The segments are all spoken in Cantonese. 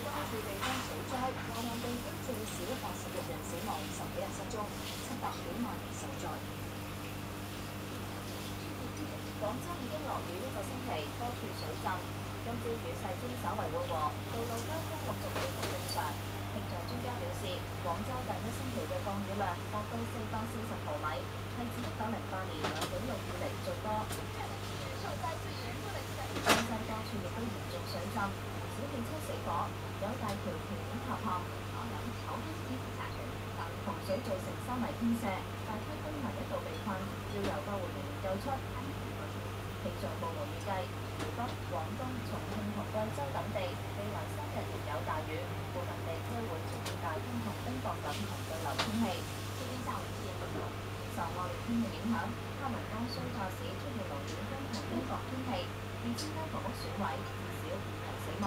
關注地方水災，華南地區最少86人死亡，10幾人失蹤，700幾萬人受災。廣州已經落雨1個星期，多處水浸。今朝雨勢先稍為緩和，道路交通陸續恢復正常。氣象專家表示，廣州近1星期嘅降雨量達到440毫米，係自1908年兩紀錄以嚟最多。江西多處亦都嚴重水浸，唔少汽車死火，有大橋橋面塌陷，洪水造成山泥傾瀉，大批居民一度被困，要由救護人員救出。氣象部門預計，湖北、廣東、重慶同貴州等地未來3日仍有大雨，部分地區會出現大風同冰雹等強對流天氣。受惡劣天氣影響，黑龍江蘇化市出現龍捲風同冰雹天氣，2000間房屋損毀，至少5人死亡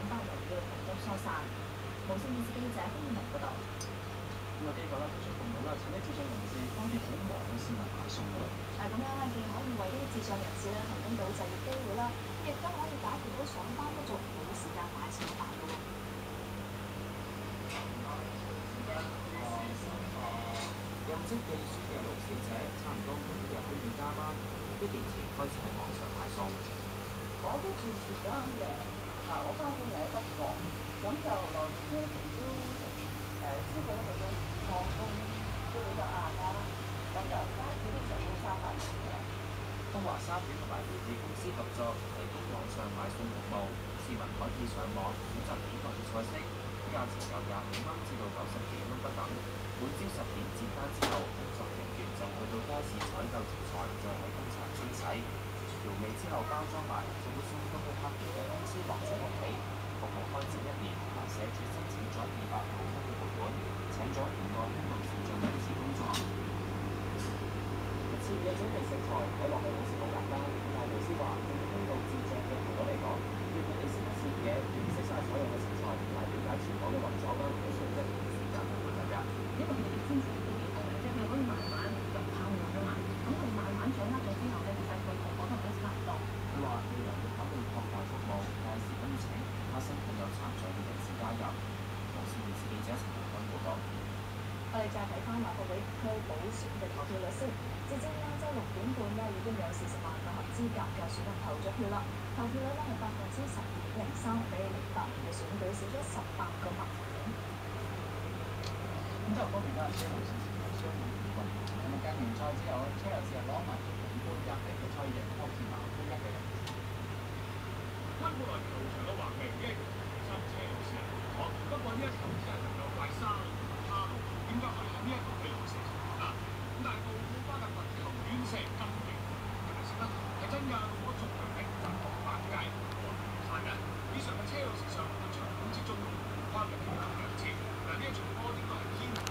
，500人要緊急疏散。無線電視記者潘明報導。咁機構提出服務請啲智障人士幫啲好忙嘅市民買餸喎。咁樣既可以為啲智障人士提供到就業機會啦，亦都可以解決到上班不足冇時間買餸飯嘅喎。任職秘書嘅盧小姐，差唔多每日都要加班，1年前開始喺網上買餸。我都住遲咗嘅，我翻工又喺北角，咁就來回車程都超過1個鐘，放工都幾多啦，咁就街市都成到300人嘅。東華三院同埋匯智公司合作提供網上買餸服務，市民可以上網選擇幾個嘅菜式，價錢由25蚊至到90幾蚊不等。每朝10點接單之後，工作人員就去到街市採購食材，再喺工廠清洗、調味之後包裝埋，就會送到去客戶嘅公司或者屋企。服務開展1年，同社署申請咗200萬蚊嘅撥款，請咗5個香港視障人士工作。設嘅準備食材睇落去好似好簡單，但係老師話，對於輕度智障嘅朋友嚟講，要佢哋識得切嘢，認識晒所有嘅食材，同埋了解廚房嘅運作啦，都需要1年時間去學習㗎。因為佢哋先至都幾好嘅，即係佢可以慢慢入泡沫㗎嘛。咁佢慢慢掌握咗之後咧，其實佢同我都差唔多。佢話未來會考慮擴大服務，屆時都要請其他身份有殘障嘅人士加入。無線電視記者陳文君報導。我哋再睇翻立法會區補選嘅投票率先。截至晏晝6點半已經有40萬個合資格嘅選民投咗票啦。投票率係12.03%，比2008年嘅選舉少咗18個百分點。咁就嗰邊都係車路士成為雙冠軍。咁啊，計完賽之後，車路士係攞埋總冠軍嚟嘅賽贏柯士茅夫1個人。溫布萊球場嘅橫明擊，新車路士人攞，不過呢一球只係能夠怪沙龍同哈路，點解可以喺呢一球俾龍射成功啊？咁但係杜庫巴特佛球遠射金型，係咪先啦？係真㗎，我仲強喺集合板界，我唔晒嘅。以上係車路士上半場之中，跨入球2次，嗱呢一場波應該係天。